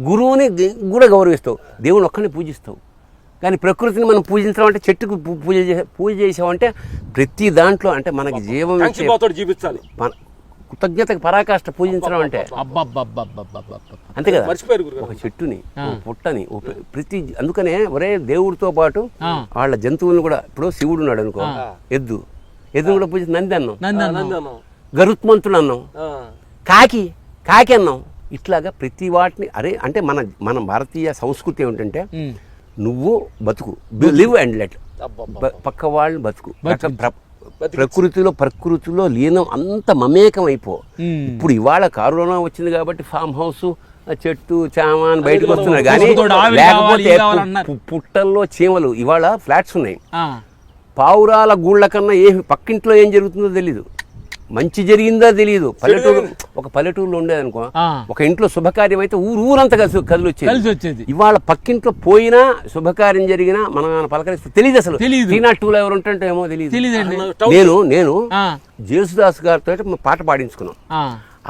S1: గురువుని కూడా గౌరవిస్తావు, దేవుని ఒక్కరిని పూజిస్తావు. కానీ ప్రకృతిని మనం పూజించడం అంటే, చెట్టుకు పూజ చేసామంటే ప్రతి దాంట్లో అంటే మనకి జీవం
S3: జీవించాలి,
S1: కృతజ్ఞతకు పరాకాష్ట పూజించడం అంటే అంతే కదా. ఒక చెట్టుని, పుట్టని, ప్రతి, అందుకనే ఒరే దేవుడితో పాటు వాళ్ళ జంతువులను కూడా, ఇప్పుడు శివుడు ఉన్నాడు అనుకో, ఎద్దును కూడా పూజించి నంది అన్నాం, గరుత్మంతుడు అన్నాం, కాకి అన్నాం. ఇట్లాగా ప్రతి వాటిని అంటే మన భారతీయ సంస్కృతి ఏమిటంటే, నువ్వు బతుకు, లివ్ అండ్ లెట్, పక్క వాళ్ళని బతుకు, ప్రకృతిలో లీనం, అంత మమేకం అయిపో. ఇప్పుడు ఇవాళ కరోనా వచ్చింది కాబట్టి ఫామ్ హౌస్, చెట్టు, చామాన్ బయటకు వస్తున్నారు, కానీ లేకపోతే పుట్టల్లో చీమలు, ఇవాళ ఫ్లాట్స్ ఉన్నాయి, పావురాల గూళ్ళ కన్నా పక్కింట్లో ఏం జరుగుతుందో తెలీదు, మంచి జరిగిందా తెలియదు. ఒక పల్లెటూరులో ఉండేదనుకో, ఒక ఇంట్లో శుభకార్యం అయితే ఊరంతా కదిలి వచ్చేది. ఇవాళ పక్కింట్లో పోయినా, శుభకార్యం జరిగినా మనం పలకరిస్తే తెలియదు, అసలు 302 ఎవరు ఉంటుంటే ఏమో తెలియదు. నేను జేసుదాస్ గారితో పాట పాడించుకున్నాం.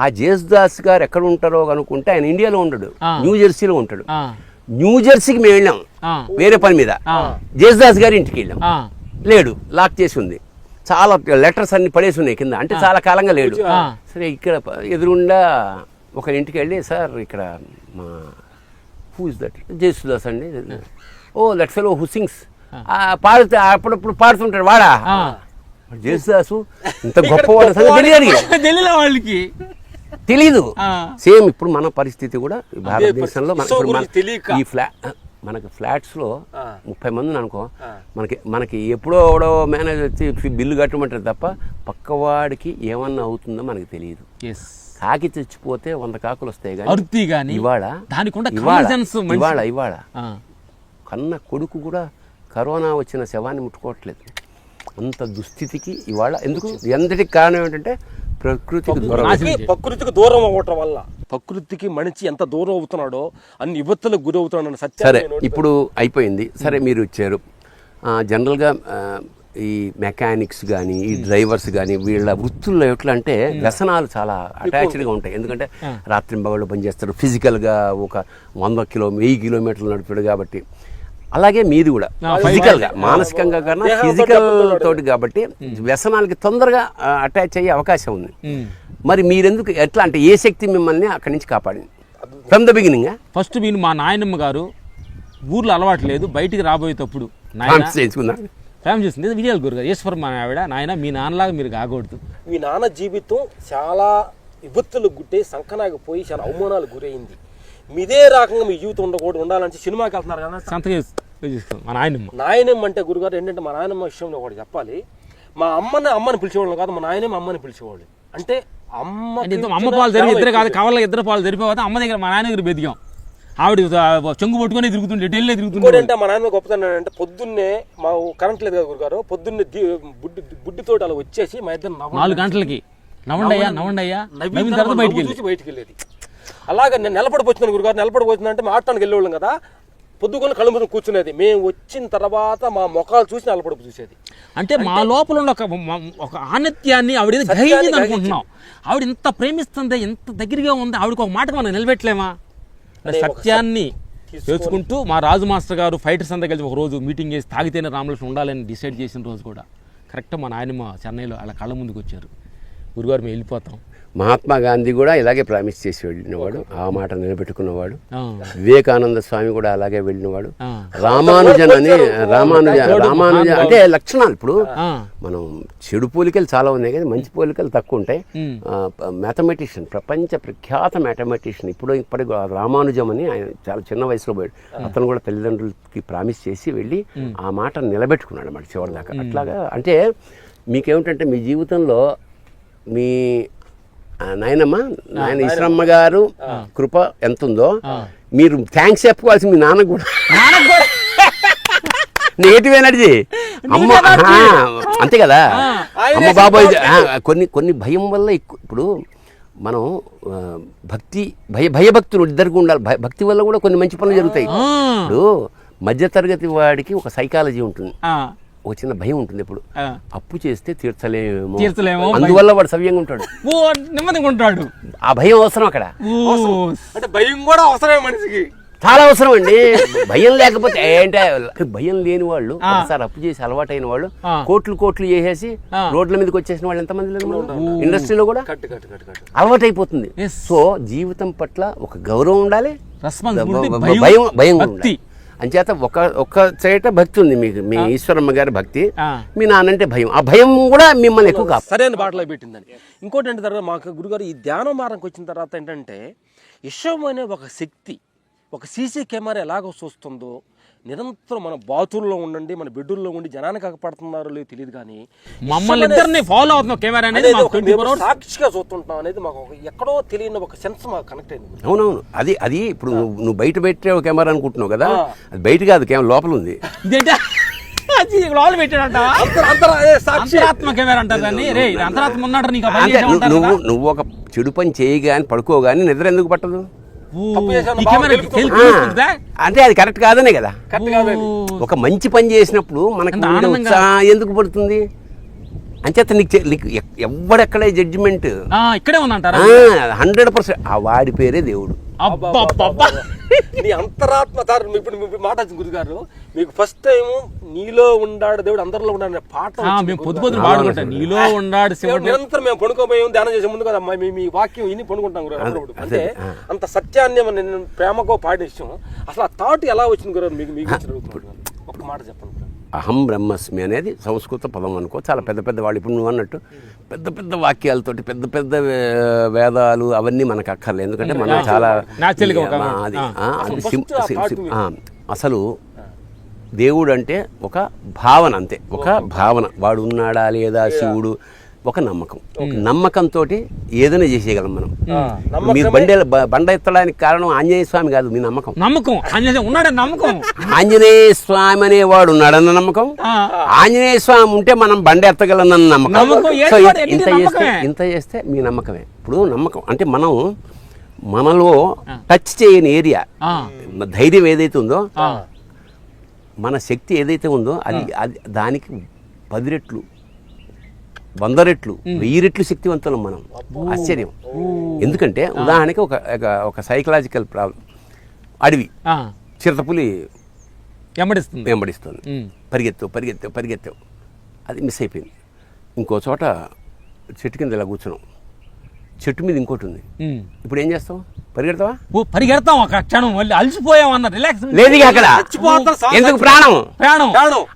S1: ఆ జేసుదాస్ గారు ఎక్కడ ఉంటారో అనుకుంటే, ఆయన ఇండియాలో ఉండడు, న్యూ జెర్సీలో ఉంటాడు. న్యూ జెర్సీకి మేము వెళ్ళాం వేరే పని మీద, జేసుదాస్ గారి ఇంటికి వెళ్ళాం, లేడు, లాక్ చేసి ఉంది, చాలా లెటర్స్ అన్ని పడేసి ఉన్నాయి కింద, అంటే చాలా కాలంగా లేడు. సరే ఇక్కడ ఎదురుగుండా ఒక ఇంటికి వెళ్ళి, సార్ ఇక్కడ మా హూ ఇస్ దట్, జేసుదాస్ అండి, oh that fellow who sings, పాడుతూ అప్పుడప్పుడు పాడుతుంటాడు వాడా, జేసుదాసు ఇంత గొప్పవాడు తెలియదు వాళ్ళకి, తెలీదు. సేమ్ ఇప్పుడు మన పరిస్థితి కూడా భారతదేశంలో ఈ మనకి ఫ్లాట్స్లో 30 మందిని అనుకో, మనకి ఎప్పుడో ఎవడో మేనేజ్ వచ్చి బిల్లు కట్టమంటారు తప్ప పక్కవాడికి ఏమన్నా అవుతుందో మనకి తెలియదు. కాకి తెచ్చిపోతే 100 కాకులు వస్తాయి, కానీ ఇవాళ కన్న కొడుకు కూడా కరోనా వచ్చిన శవాన్ని ముట్టుకోవట్లేదు, అంత దుస్థితికి ఇవాళ. ఎందుకు? ఎంతటికి కారణం ఏంటంటే
S3: ప్రకృతికి దూరం అవ్వటం వల్ల. ప్రకృతికి మనిషి ఎంత దూరం అవుతున్నాడో అన్ని విపత్తులకు గురి అవుతున్నాడు సత్యం.
S1: సరే, ఇప్పుడు అయిపోయింది. సరే, మీరు ఇచ్చారు. జనరల్గా ఈ మెకానిక్స్ కానీ, ఈ డ్రైవర్స్ కానీ, వీళ్ళ వృత్తుల్లో ఎట్లా అంటే వ్యసనాలు చాలా అటాచ్డ్గా ఉంటాయి. ఎందుకంటే రాత్రింబగళ్ళు పనిచేస్తారు, ఫిజికల్గా ఒక 1000 కిలోమీటర్లు నడుపుతాడు కాబట్టి. అలాగే మీది కూడా ఫిజికల్గా, మానసికంగా కన్నా ఫిజికల్ తోటి కాబట్టి వ్యసనాలకి తొందరగా అటాచ్ అయ్యే అవకాశం ఉంది. మరి మీరెందుకు, ఎట్లా అంటే ఏ శక్తి మిమ్మల్ని అక్కడి నుంచి కాపాడింది ఫ్రమ్ ద బిగినింగ్?
S2: ఫస్ట్ మీరు మా నాయనమ్మ గారు ఊర్లో అలవాటు లేదు, బయటికి రాబోయేటప్పుడు ఫ్యామిలీ చేస్తుంది విజయాల గురు గారు, ఈశ్వర్ మా ఆవిడ, నాయన మీ నాన్నలాగా మీరు కాకూడదు.
S3: మీ నాన్న జీవితం చాలా విపత్తులు గుట్టే, సంకనాకపోయి చాలా అవమానాలు గురైంది. మీదే రకంగా మీ జీవితం ఉండాలంటే సినిమాకి వెళ్తున్నారు కదా,
S2: మా
S3: నాయనమ్మ అంటే గురుగారు ఏంటంటే, మా నాయనమ్మ విషయంలో ఒకటి చెప్పాలి. మా అమ్మని పిలిచేవాళ్ళు కాదు, మా నాయనమ్మ అమ్మని పిలిచేవాళ్ళు. అంటే
S2: అమ్మ పాలు జరిగి ఇద్దరు కాదు, కవర్లో 2 పాలు జరిపోతే అమ్మ దగ్గర మా నాయన దగ్గర బెదిగాం. ఆవిడ చెంగు పట్టుకుని తిరుగుతుండే, ఢిల్లీ తిరుగుతుండే.
S3: అంటే మా నాయన గొప్పతనం అంటే, పొద్దున్నే మా కరెంట్ లేదు కదా గురుగారు, పొద్దున్నే బుడ్డితోటి అలా వచ్చేసి మా ఇద్దరు
S2: 4 గంటలకి నవ్వండయ్యా
S3: బయటికి వెళ్ళేది. అలాగే నేను నిలబడిపోతున్నాను గురుగారు, నిలబడిపోతున్నా అంటే మా ఆటానికి వెళ్ళేవాళ్ళం కదా, పొద్దుకొని కళ్ళు మీద కూర్చునేది. మేము వచ్చిన తర్వాత మా ముఖాలు చూసి నిలబడిపో చూసేది.
S2: అంటే మా లోపల ఉన్న ఒక ఆనత్యాన్ని ఆవిడ గ్రహించింది అనుకుంటున్నాం. ఆవిడ ఇంత ప్రేమిస్తుంది, ఎంత దగ్గరగా ఉంది, ఆవిడకి ఒక మాటకు మనం నిలబెట్టలేమా? సత్యాన్ని చేసుకుంటూ మా రాజు మాస్టర్ గారు ఫైటర్స్ అంతా కలిసి ఒక రోజు మీటింగ్ చేసి తాగితేనే రామలక్ష్మణ్ ఉండాలని డిసైడ్ చేసిన రోజు కూడా కరెక్ట్ మా నాయనమ్మ చెన్నైలో అలా కళ్ళ ముందుకు వచ్చారు. గురుగారు మేము వెళ్ళిపోతాం,
S1: మహాత్మా గాంధీ కూడా ఇలాగే ప్రామిస్ చేసి వెళ్ళినవాడు, ఆ మాట నిలబెట్టుకున్నవాడు.
S2: ఆ,
S1: వివేకానంద స్వామి కూడా అలాగే వెళ్ళినవాడు.
S2: ఆ,
S1: రామానుజన్ అంటే లక్షణాలు. ఇప్పుడు
S2: ఆ,
S1: మనం చెడు పోలికలు చాలా ఉన్నాయి కానీ మంచి పోలికలు తక్కువ ఉంటాయి.
S2: ఉమ్,
S1: మ్యాథమెటిషియన్, ప్రపంచ ప్రఖ్యాత మ్యాథమెటిషియన్, ఇప్పటికి రామానుజం అని ఆయన చాలా చిన్న వయసులో పోయాడు. అతను కూడా తల్లిదండ్రులకి ప్రామిస్ చేసి వెళ్ళి ఆ మాట నిలబెట్టుకున్నాడు అన్నమాట చివరిదాకా. అట్లాగా అంటే మీకేమిటంటే మీ జీవితంలో మీ నాయన ఈశ్వరమ్మ గారు కృప ఎంత ఉందో మీరు థ్యాంక్స్ చెప్పుకోవాల్సి మీ నాన్నకు కూడా. నెగిటివ్ ఎనర్జీ అమ్మ, అంతే కదా అమ్మ బాబాయ్. కొన్ని భయం వల్ల ఎక్కువ. ఇప్పుడు మనం భక్తి భయభక్తులు ఇద్దరికి ఉండాలి. భక్తి వల్ల కూడా కొన్ని మంచి పనులు జరుగుతాయి. ఇప్పుడు మధ్యతరగతి వాడికి ఒక సైకాలజీ ఉంటుంది, ఒక చిన్న భయం ఉంటుంది. ఇప్పుడు అప్పు చేస్తే తీర్చలేమో, అందువల్ల వాడు సవ్యంగా ఉంటాడు,
S2: నెమ్మదిగా ఉంటాడు.
S1: ఆ భయం అవసరం అక్కడ.
S3: అంటే భయం కూడా అవసరమే మనిషికి,
S1: చాలా అవసరం అండి. భయం లేకపోతే ఏంటే, భయం లేని వాళ్ళు ఒకసారి అప్పు చేసి అలవాటైన వాళ్ళు కోట్లు చేసేసి రోడ్ల మీదకి వచ్చేసిన వాళ్ళు ఎంతమంది లేరు ఇండస్ట్రీలో కూడా. అలవాటైపోతుంది. సో జీవితం పట్ల ఒక గౌరవం ఉండాలి, భయం ఉండాలి. అంచేత ఒక చేట భక్తి ఉంది మీకు, మీ ఈశ్వరమ్మ గారి భక్తి, మీ నాన్నంటే భయం. ఆ భయం కూడా మిమ్మల్ని ఎక్కువ కాదు
S3: సరైన బాటలో పెట్టిందని. ఇంకోటి ఏంటి తర్వాత మాకు గురుగారు ఈ ధ్యానం మారంకి వచ్చిన తర్వాత ఏంటంటే విశ్వం అనే ఒక శక్తి, ఒక సీసీ కెమెరా ఎలాగో చూస్తుందో నిరంతరం మన బాతుల్లో ఉండండి, మన బెడ్రూల్లో ఉండి జనానికి అగపడుతున్నారో లేదో తెలియదు కానీ
S2: మమ్మల్ని ఇద్దరిని ఫాలో అవుతున్నాం కెమెరా అనేది
S3: సాక్షిగా చూస్తుంటాం అనేది మాకు ఎక్కడో తెలియని ఒక సెన్స్ మాకు కనెక్ట్ అయింది.
S1: అవునవును. అది ఇప్పుడు నువ్వు బయట పెట్టే కెమెరా అనుకుంటున్నావు కదా, అది బయట కాదు, కెమెరా లోపల ఉంది. నువ్వు ఒక చెడు పని చేయగాని పడుకోగాని నిద్ర ఎందుకు పట్టదు? అంటే అది కరెక్ట్ కాదనే కదా. ఒక మంచి పని చేసినప్పుడు మనకు ఎందుకు పడుతుంది? అంచేత నీకు ఎవడెక్కడ జడ్జిమెంట్
S2: ఇక్కడే ఉందంటారా?
S1: 100% ఆ వాడి పేరే దేవుడు.
S3: నీ అంతరాత్మ సార్. ఇప్పుడు మాట గురుగారు, మీకు ఫస్ట్ టైం నీలో ఉండాడు దేవుడు అందరిలో ఉన్నాడు పాట
S2: నీలో ఉండాడు
S3: నిరంతరం మేము పడుకోబోయాం ధ్యానం చేసే ముందు కదా మీ వాక్యం ఇన్ని పడుకుంటాం గురు. అంటే అంత సత్యాన్ని నేను ప్రేమకో పాటించాం. అసలు ఆ థాట్ ఎలా వచ్చింది గురు మీకు? ఒక్క మాట చెప్పండి.
S1: అహం బ్రహ్మస్మి అనేది సంస్కృత పదం అనుకో. చాలా పెద్ద వాళ్ళు, ఇప్పుడు నువ్వు అన్నట్టు పెద్ద వాక్యాలతోటి పెద్ద వేదాలు అవన్నీ మనకు అక్కర్లేదు. ఎందుకంటే మనం చాలా అసలు దేవుడు అంటే ఒక భావన, అంతే. ఒక భావన, వాడు ఉన్నాడా లేదా శివుడు, ఒక నమ్మకంతో ఏదైనా చేసేయగలం మనం. మీరు బండ ఎత్తడానికి కారణం ఆంజనేయ స్వామి కాదు, మీ నమ్మకం. ఆంజనేయ స్వామి అనేవాడు ఉన్నాడన్న నమ్మకం, ఆంజనేయ స్వామి ఉంటే మనం బండ ఎత్తగలనన్న నమ్మకం. ఇంత చేస్తే మీ నమ్మకమే. ఇప్పుడు నమ్మకం అంటే మనలో టచ్ చేయని ఏరియా, ధైర్యం ఏదైతే ఉందో, మన శక్తి ఏదైతే ఉందో అది దానికి 10 రెట్లు 100 రెట్లు 1000 రెట్లు శక్తివంతులం మనం. ఆశ్చర్యం. ఎందుకంటే ఉదాహరణకి ఒక సైకలాజికల్ ప్రాబ్లం, అడవి చిరుతపులి వెంబడిస్తుంది, పరిగెత్తావు, అది మిస్ అయిపోయింది. ఇంకో చోట చెట్టు కింద ఇలా కూర్చున్నాం, చెట్టు మీద ఇంకోటి ఉంది. ఇప్పుడు ఏం చేస్తావు?
S2: పరిగెడతాం ఒక క్షణం, అలసిపోయాం అన్న రిలాక్స్
S1: లేదు అక్కడ. ఎందుకు? ప్రాణం.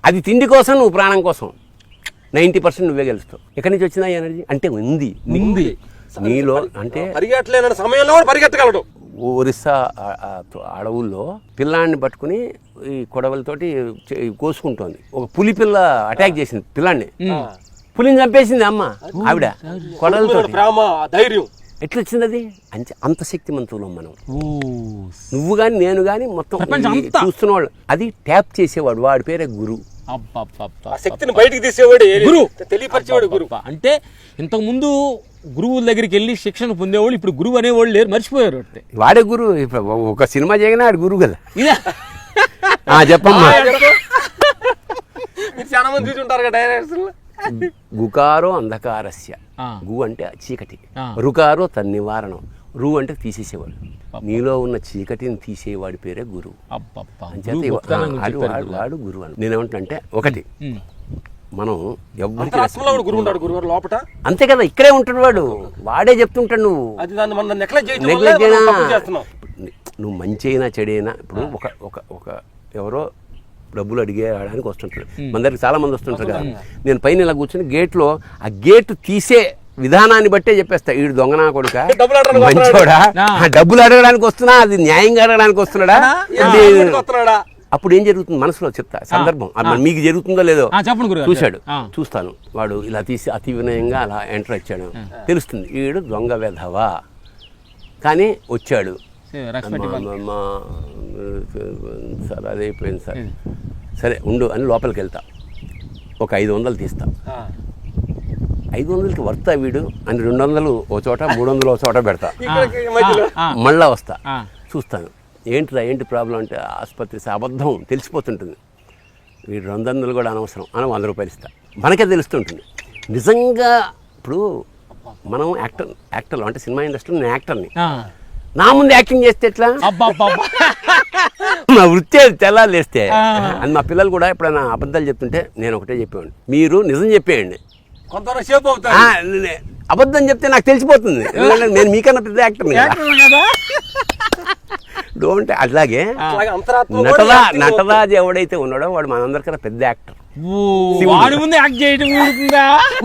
S1: అది తిండి కోసం, నువ్వు ప్రాణం కోసం 90% నువ్వే గెలుస్తావు. ఎక్కడి నుంచి వచ్చిందా ఎనర్జీ? అంటే ఉంది నీలో. అంటే
S3: పరిగెట్టలేని సమయంలో పరిగెత్తగలడు.
S1: ఒరిస్సా అడవుల్లో పిల్లాన్ని పట్టుకుని ఈ కొడవలతోటి కోసుకుంటోంది. ఒక పులి పిల్ల అటాక్ చేసింది పిల్లాన్ని, పులిని చంపేసింది అమ్మ ఆవిడ కొడవలతో.
S3: ధైర్యం
S1: ఎట్లా వచ్చింది అది? అంత శక్తిమంతులం మనం. నువ్వు గాని నేను గాని మొత్తం చూస్తున్నవాడు, అది ట్యాప్ చేసేవాడు, వాడి పేరే గురు.
S3: శక్తిని బయటికి తీసేవాడు గురు, తెలియపరిచేవాడు గురు.
S2: అంటే ఇంతకు ముందు గురువుల దగ్గరికి వెళ్ళి శిక్షణ పొందేవాళ్ళు ఇప్పుడు గురువు అనేవాళ్ళు లేరు, మర్చిపోయారు.
S1: వాడే గురువు. ఒక సినిమా చేయగానే ఆడు గురువు కదా. చెప్పమ్మా.
S3: చాలా మంది చూసుంటారు కదా డైరెక్టర్లు.
S1: గుకారో అంధకారస్య, గు అంటే చీకటి, రుకారో తన్నివారణం, రు అంటే తీసేసేవాడు. నీలో ఉన్న చీకటిని తీసేవాడి పేరే గురువు. వాడు గురువు అని నేనేమంటున్నా అంటే, ఒకటి మనం ఎవరికి
S3: అంతరాత్మలో వాడు గురువు ఉంటాడు గురుగారు లోపట.
S1: అంతే కదా, ఇక్కడే ఉంటాడు వాడే చెప్తుంటాడు. నువ్వు
S3: అది దాన్ని మనం నెగ్లెక్ట్ చేయడం వల్లే
S1: నెగ్లెక్ట్
S3: మనం
S1: అయినా
S3: తప్పు చేస్తున్నాం.
S1: నువ్వు మంచి అయినా చెడైనా ఇప్పుడు ఒక ఎవరో డబ్బులు అడిగేయడానికి వస్తుంటారు, మన దగ్గరికి చాలా మంది వస్తుంటారు కదా. నేను పైన ఇలా కూర్చొని గేట్లో ఆ గేట్ తీసే విధానాన్ని బట్టే చెప్పేస్తా, వీడు దొంగనా కొడుక
S3: డబ్బులు అడగడానికి
S1: మంచోడా, డబ్బులు అడగడానికి వస్తున్నా, అది న్యాయంగా అడగడానికి వస్తున్నాడా,
S3: వస్తున్నాడా?
S1: అప్పుడు ఏం జరుగుతుంది మనసులో చెప్తా సందర్భం, మీకు జరుగుతుందో లేదో
S2: చెప్పండి గురుగారు.
S1: చూశాడు, చూస్తాను, వాడు ఇలా తీసి అతి వినయంగా అలా ఎంటర్ వచ్చాడు, తెలుస్తుంది వీడు దొంగ వెధవా, కానీ వచ్చాడు. సార్ అదైపోయింది సార్, సరే ఉండు అని లోపలికి వెళ్తా, ఒక 500 తీస్తా, 500కి వర్తా వీడు అని 200 ఓ చోట 300 ఓ చోట పెడతా, మళ్ళా వస్తా చూస్తాను, ఏంటి ప్రాబ్లం అంటే ఆసుపత్రి అబద్ధం తెలిసిపోతుంటుంది, వీడు 200 కూడా అనవసరం అని 100 రూపాయలు ఇస్తా, మనకే తెలుస్తుంటుంది. నిజంగా ఇప్పుడు మనం యాక్టర్లు అంటే సినిమా ఇండస్ట్రీలో నేను యాక్టర్ని, నా ముందు యాక్టింగ్ చేస్తే ఎట్లా, నా వృత్తి తెల్లారు లేస్తే అని. మా పిల్లలు కూడా ఎప్పుడైనా అబద్ధాలు చెప్తుంటే నేను ఒకటే చెప్పేవాడిని, మీరు నిజం చెప్పేయండి, అబద్ధం చెప్తే నాకు తెలిసిపోతుంది, నేను మీకన్నా పెద్ద యాక్టర్ని కదా. డోంట్ అట్లాగే నటరాజ్ ఎవడైతే ఉన్నాడో వాడు మనందరికన్నా పెద్ద యాక్టర్,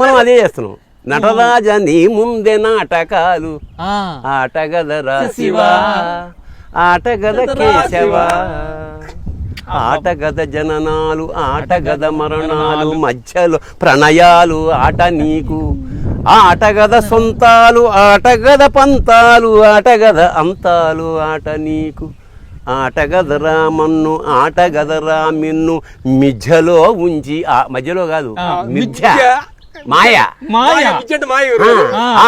S1: మనం అదే చేస్తున్నాం. నటరాజ నీ ముందే నాటకాలు ఆటగదరా శివా, ఆటగద కేశవా, ఆటగద జననాలు ఆటగద మరణాలు, మధ్యలో ప్రణయాలు ఆట నీకు, ఆటగద సొంతాలు ఆటగద పంతాలు, ఆటగద అంతాలు ఆట నీకు, ఆటగదరా మన్ను ఆటగదరా మిన్ను, మిథ్యలో ఉంచి, మధ్యలో కాదు మిథ్య మాయా,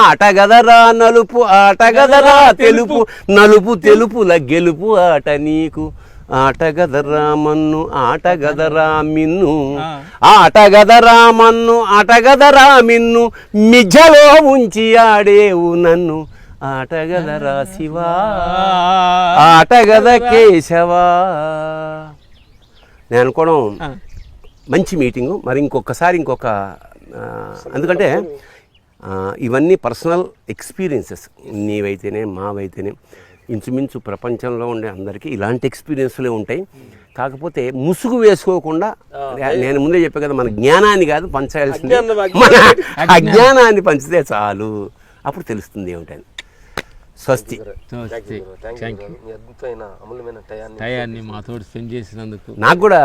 S1: ఆటగదరా నలుపు ఆటగదరా తెలుపు, నలుపు తెలుపుల గెలుపు ఆట నీకు, ఆటగదరా మన్ను ఆటగదరా మిన్ను, ఆటగదరా మన్ను ఆటగదరా మిన్ను, మిథ్యలో ఉంచి ఆడేవు నన్ను, ఆటగదరా శివా, ఆటగద కేశవా. నేను అనుకోవడం మంచి మీటింగు, మరి ఇంకొక ఎందుకంటే ఇవన్నీ పర్సనల్ ఎక్స్పీరియన్సెస్, నీవైతేనే మావైతేనే ఇంచుమించు ప్రపంచంలో ఉండే అందరికీ ఇలాంటి ఎక్స్పీరియన్స్లే ఉంటాయి. కాకపోతే ముసుగు వేసుకోకుండా, నేను ముందే చెప్పా కదా, మన జ్ఞానాన్ని కాదు పంచాల్సింది, మన అజ్ఞానాన్ని పంచితే చాలు, అప్పుడు తెలుస్తుంది ఏమిటని. స్వస్తి.
S2: టయాన్ని మాతో స్పెండ్ చేసినందుకు
S1: నాకు కూడా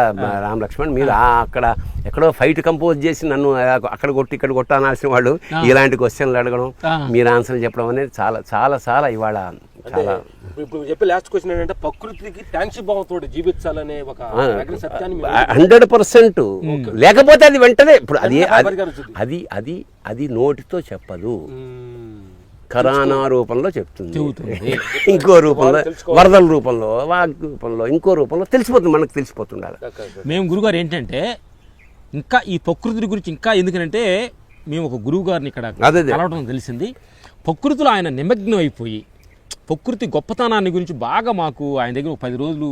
S1: రామ్ లక్ష్మణ్, మీరు అక్కడ ఎక్కడో ఫైట్ కంపోజ్ చేసి నన్ను అక్కడ కొట్టి ఇక్కడ కొట్ట అనాల్సిన వాళ్ళు ఇలాంటి క్వశ్చన్లు అడగడం, మీరు ఆన్సర్లు చెప్పడం అనేది చాలా చాలా చాలా ఇవాళ చాలా.
S3: ఇప్పుడు చెప్పే లాస్ట్ క్వశ్చన్ ఏంటంటే ప్రకృతికి థ్యాంక్స్ భావంతో జీవించాలనే ఒక సత్యాన్ని
S1: 100%, లేకపోతే అది వెంటనే ఇప్పుడు అది నోటితో చెప్పదు, కరానా రూపంలో చెప్తుంది, ఇంకో రూపంలో వరదల రూపంలో వాగ్ రూపంలో ఇంకో రూపంలో తెలిసిపోతుంది, మనకు తెలిసిపోతుండాలి.
S2: మేము గురుగారు ఏంటంటే ఇంకా ఈ ప్రకృతి గురించి ఇంకా ఎందుకంటే మేము ఒక గురువు గారిని ఇక్కడ కలవడం తెలిసింది, ప్రకృతిలో ఆయన నిమగ్నం అయిపోయి ప్రకృతి గొప్పతనాన్ని గురించి బాగా మాకు ఆయన దగ్గర 10 రోజులు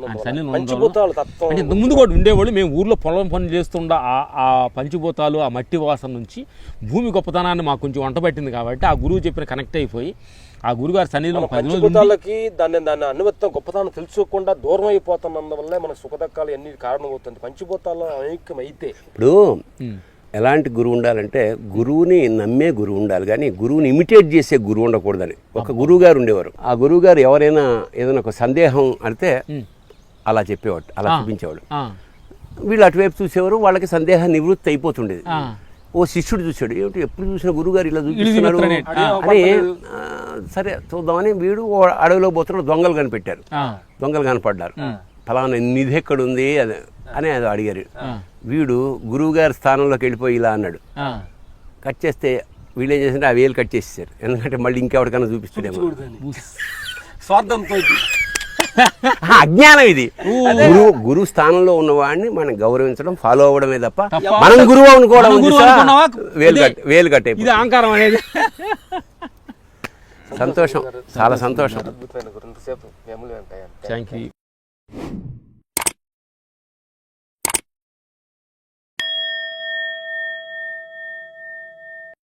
S2: ఆయన సన్నిధిలో అంటే ముందు కూడా ఉండేవాళ్ళు. మేము ఊర్లో పొలం పనులు చేస్తుండ ఆ పంచభూతాలు ఆ మట్టి వాసన నుంచి భూమి గొప్పతనాన్ని మాకు కొంచెం వంట పట్టింది కాబట్టి ఆ గురువు చెప్పిన కనెక్ట్ అయిపోయి ఆ గురుగారి సన్నిధిలో 10 రోజులు
S3: దాన్ని అనుభవం గొప్పతనం తెలుసుకోకుండా దూరం అయిపోతున్నందువల్లే మన సుఖదక్కాలు ఎన్ని కారణమవుతుంది. పంచభూతాల్లో ఐక్యం అయితే
S1: ఇప్పుడు ఎలాంటి గురువు ఉండాలంటే గురువుని నమ్మే గురువు ఉండాలి, కానీ గురువుని ఇమిటేట్ చేసే గురువు ఉండకూడదని. ఒక గురువు గారు ఉండేవారు, ఆ గురువు గారు ఎవరైనా ఏదైనా ఒక సందేహం అడితే అలా చెప్పేవాడు, అలా చూపించేవాడు. వీళ్ళు అటువైపు చూసేవారు, వాళ్ళకి సందేహ నివృత్తి అయిపోతుండేది. ఓ శిష్యుడు చూశాడు, ఏమిటి ఎప్పుడు చూసిన గురువుగారు ఇలా చూపిస్తున్నాడు అని, సరే చూద్దామని వీడు అడవిలో పోతున్నాడు, దొంగలు కనిపెట్టారు, దొంగలు కనపడ్డారు, ఫలానా నిధి ఎక్కడుంది అని అది అడిగారు. వీడు గురువు గారి స్థానంలోకి వెళ్ళిపోయి ఇలా అన్నాడు, కట్ చేస్తే వీళ్ళు ఏం చేసింటే ఆ వేలు కట్ చేసేసారు, ఎందుకంటే మళ్ళీ ఇంకెవరికైనా చూపిస్తాడేమో.
S3: స్వార్థంతో
S1: అజ్ఞానం ఇది. గురువు స్థానంలో ఉన్నవాడిని మనం గౌరవించడం, ఫాలో అవ్వడమే తప్ప మనం గురువు అనుకోవడం వేలు కట్టే
S2: అహంకారం అనేది.
S1: సంతోషం, చాలా సంతోషం.
S3: అద్భుతమైన గురించి
S2: థ్యాంక్ యూ.